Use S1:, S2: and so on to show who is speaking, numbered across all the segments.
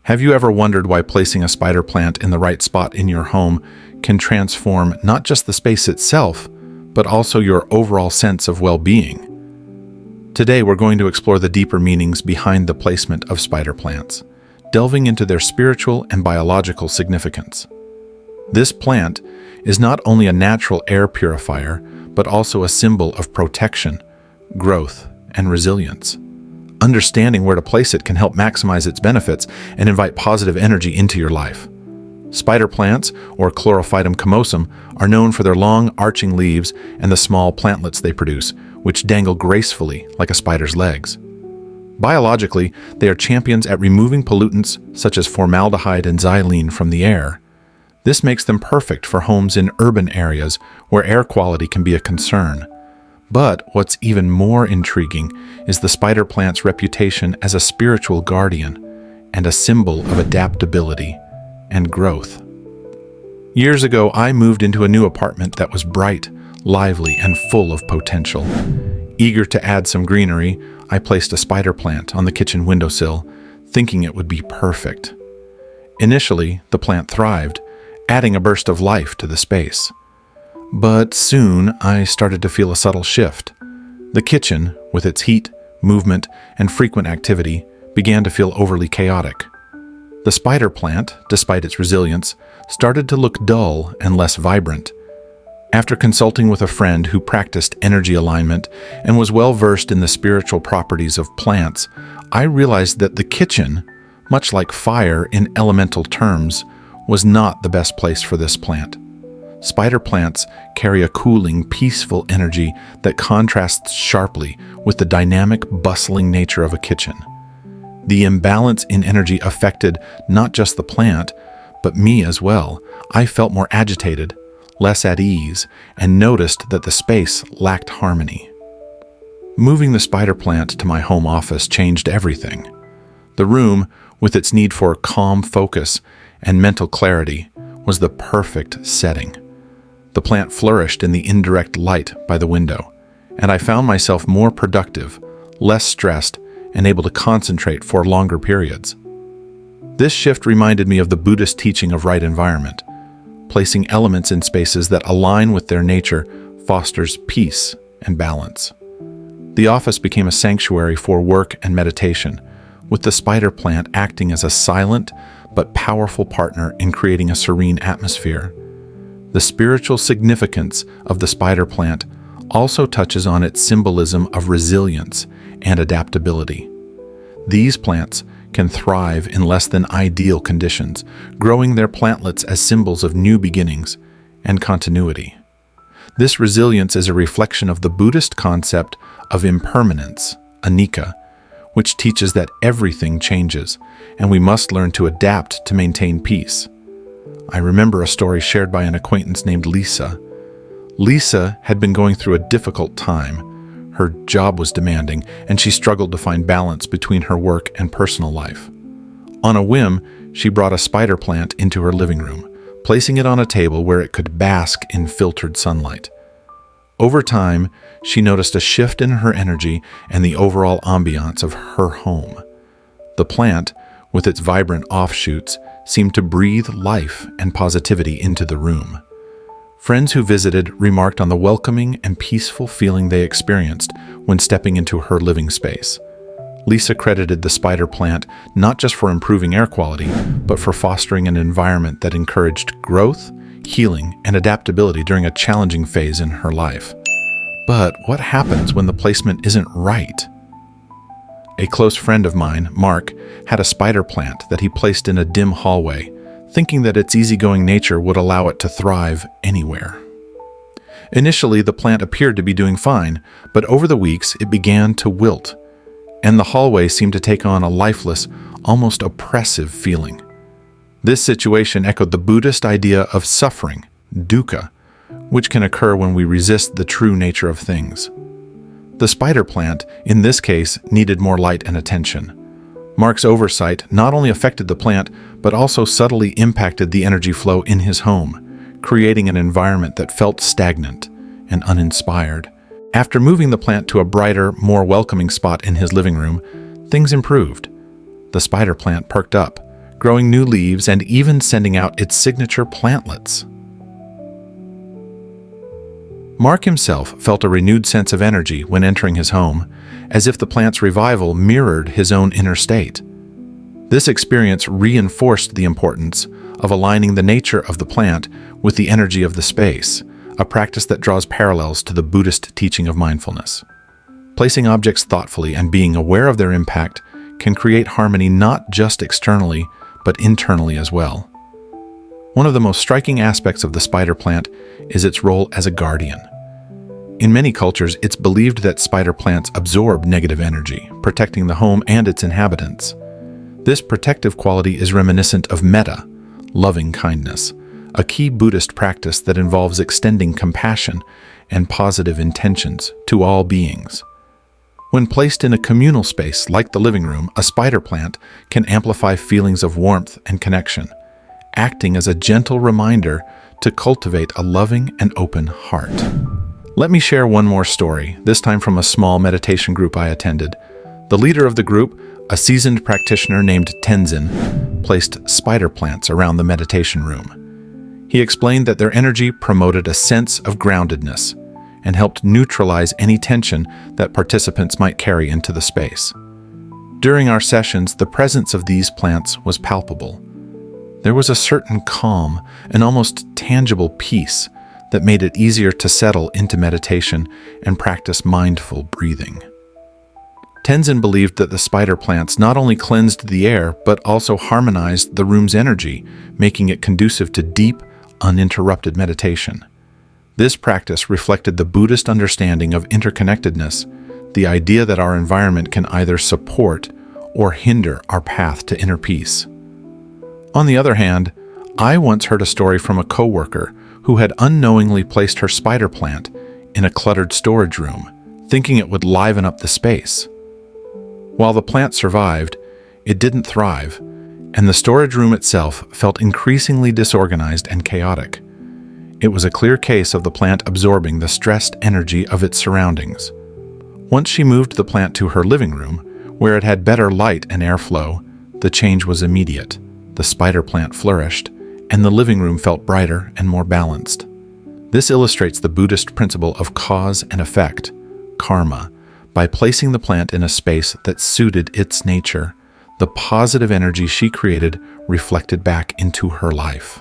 S1: Have you ever wondered why placing a spider plant in the right spot in your home can transform not just the space itself, but also your overall sense of well-being? Today, we're going to explore the deeper meanings behind the placement of spider plants, delving into their spiritual and biological significance. This plant is not only a natural air purifier, but also a symbol of protection, growth, and resilience. Understanding where to place it can help maximize its benefits and invite positive energy into your life. Spider plants, or Chlorophytum comosum, are known for their long, arching leaves and the small plantlets they produce, which dangle gracefully like a spider's legs. Biologically, they are champions at removing pollutants such as formaldehyde and xylene from the air. This makes them perfect for homes in urban areas where air quality can be a concern. But what's even more intriguing is the spider plant's reputation as a spiritual guardian and a symbol of adaptability and growth. Years ago, I moved into a new apartment that was bright, lively, and full of potential. Eager to add some greenery, I placed a spider plant on the kitchen windowsill, thinking it would be perfect. Initially, the plant thrived, adding a burst of life to the space. But soon, I started to feel a subtle shift. The kitchen, with its heat, movement, and frequent activity, began to feel overly chaotic. The spider plant, despite its resilience, started to look dull and less vibrant. After consulting with a friend who practiced energy alignment and was well-versed in the spiritual properties of plants, I realized that the kitchen, much like fire in elemental terms, was not the best place for this plant. Spider plants carry a cooling, peaceful energy that contrasts sharply with the dynamic, bustling nature of a kitchen. The imbalance in energy affected not just the plant, but me as well. I felt more agitated, less at ease, and noticed that the space lacked harmony. Moving the spider plant to my home office changed everything. The room, with its need for calm focus and mental clarity, was the perfect setting. The plant flourished in the indirect light by the window, and I found myself more productive, less stressed, and able to concentrate for longer periods. This shift reminded me of the Buddhist teaching of right environment. Placing elements in spaces that align with their nature fosters peace and balance. The office became a sanctuary for work and meditation, with the spider plant acting as a silent but powerful partner in creating a serene atmosphere. The spiritual significance of the spider plant also touches on its symbolism of resilience and adaptability. These plants can thrive in less than ideal conditions, growing their plantlets as symbols of new beginnings and continuity. This resilience is a reflection of the Buddhist concept of impermanence, anicca, which teaches that everything changes, and we must learn to adapt to maintain peace. I remember a story shared by an acquaintance named Lisa. Lisa had been going through a difficult time. Her job was demanding, and she struggled to find balance between her work and personal life. On a whim, she brought a spider plant into her living room, placing it on a table where it could bask in filtered sunlight. Over time, she noticed a shift in her energy and the overall ambiance of her home. The plant, with its vibrant offshoots, seemed to breathe life and positivity into the room. Friends who visited remarked on the welcoming and peaceful feeling they experienced when stepping into her living space. Lisa credited the spider plant not just for improving air quality, but for fostering an environment that encouraged growth, healing, and adaptability during a challenging phase in her life. But what happens when the placement isn't right? A close friend of mine, Mark, had a spider plant that he placed in a dim hallway, thinking that its easygoing nature would allow it to thrive anywhere. Initially, the plant appeared to be doing fine, but over the weeks it began to wilt, and the hallway seemed to take on a lifeless, almost oppressive feeling. This situation echoed the Buddhist idea of suffering, dukkha, which can occur when we resist the true nature of things. The spider plant, in this case, needed more light and attention. Mark's oversight not only affected the plant, but also subtly impacted the energy flow in his home, creating an environment that felt stagnant and uninspired. After moving the plant to a brighter, more welcoming spot in his living room, things improved. The spider plant perked up, growing new leaves and even sending out its signature plantlets. Mark himself felt a renewed sense of energy when entering his home, as if the plant's revival mirrored his own inner state. This experience reinforced the importance of aligning the nature of the plant with the energy of the space, a practice that draws parallels to the Buddhist teaching of mindfulness. Placing objects thoughtfully and being aware of their impact can create harmony not just externally, but internally as well. One of the most striking aspects of the spider plant is its role as a guardian. In many cultures, it's believed that spider plants absorb negative energy, protecting the home and its inhabitants. This protective quality is reminiscent of metta, loving kindness, a key Buddhist practice that involves extending compassion and positive intentions to all beings. When placed in a communal space like the living room, a spider plant can amplify feelings of warmth and connection, acting as a gentle reminder to cultivate a loving and open heart. Let me share one more story, this time from a small meditation group I attended. The leader of the group, a seasoned practitioner named Tenzin, placed spider plants around the meditation room. He explained that their energy promoted a sense of groundedness and helped neutralize any tension that participants might carry into the space. During our sessions, the presence of these plants was palpable. There was a certain calm, an almost tangible peace that made it easier to settle into meditation and practice mindful breathing. Tenzin believed that the spider plants not only cleansed the air, but also harmonized the room's energy, making it conducive to deep, uninterrupted meditation. This practice reflected the Buddhist understanding of interconnectedness, the idea that our environment can either support or hinder our path to inner peace. On the other hand, I once heard a story from a coworker who had unknowingly placed her spider plant in a cluttered storage room, thinking it would liven up the space. While the plant survived, it didn't thrive, and the storage room itself felt increasingly disorganized and chaotic. It was a clear case of the plant absorbing the stressed energy of its surroundings. Once she moved the plant to her living room, where it had better light and airflow, the change was immediate. The spider plant flourished, and the living room felt brighter and more balanced. This illustrates the Buddhist principle of cause and effect, karma. By placing the plant in a space that suited its nature, the positive energy she created reflected back into her life.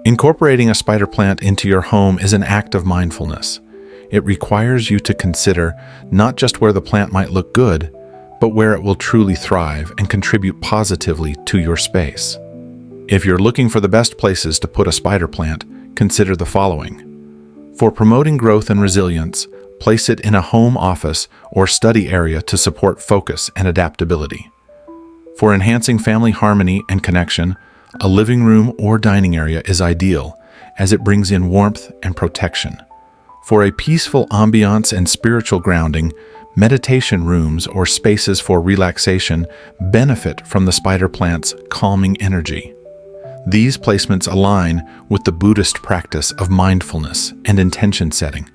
S1: Incorporating a spider plant into your home is an act of mindfulness. It requires you to consider not just where the plant might look good, but where it will truly thrive and contribute positively to your space. If you're looking for the best places to put a spider plant, consider the following. For promoting growth and resilience, place it in a home office or study area to support focus and adaptability. For enhancing family harmony and connection, a living room or dining area is ideal, as it brings in warmth and protection. For a peaceful ambiance and spiritual grounding, meditation rooms or spaces for relaxation benefit from the spider plant's calming energy. These placements align with the Buddhist practice of mindfulness and intention setting,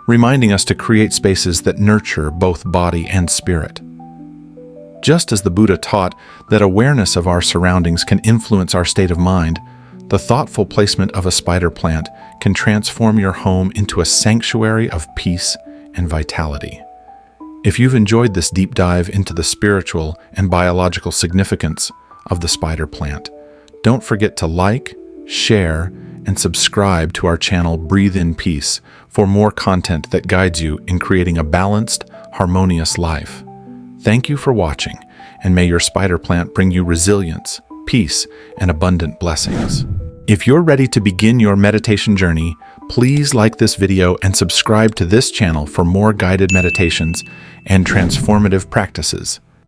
S1: reminding us to create spaces that nurture both body and spirit. Just as the Buddha taught that awareness of our surroundings can influence our state of mind, the thoughtful placement of a spider plant can transform your home into a sanctuary of peace and vitality. If you've enjoyed this deep dive into the spiritual and biological significance of the spider plant, don't forget to like, share, and subscribe to our channel Breathe in Peace for more content that guides you in creating a balanced, harmonious life. Thank you for watching, and may your spider plant bring you resilience, peace, and abundant blessings. If you're ready to begin your meditation journey, please like this video and subscribe to this channel for more guided meditations and transformative practices.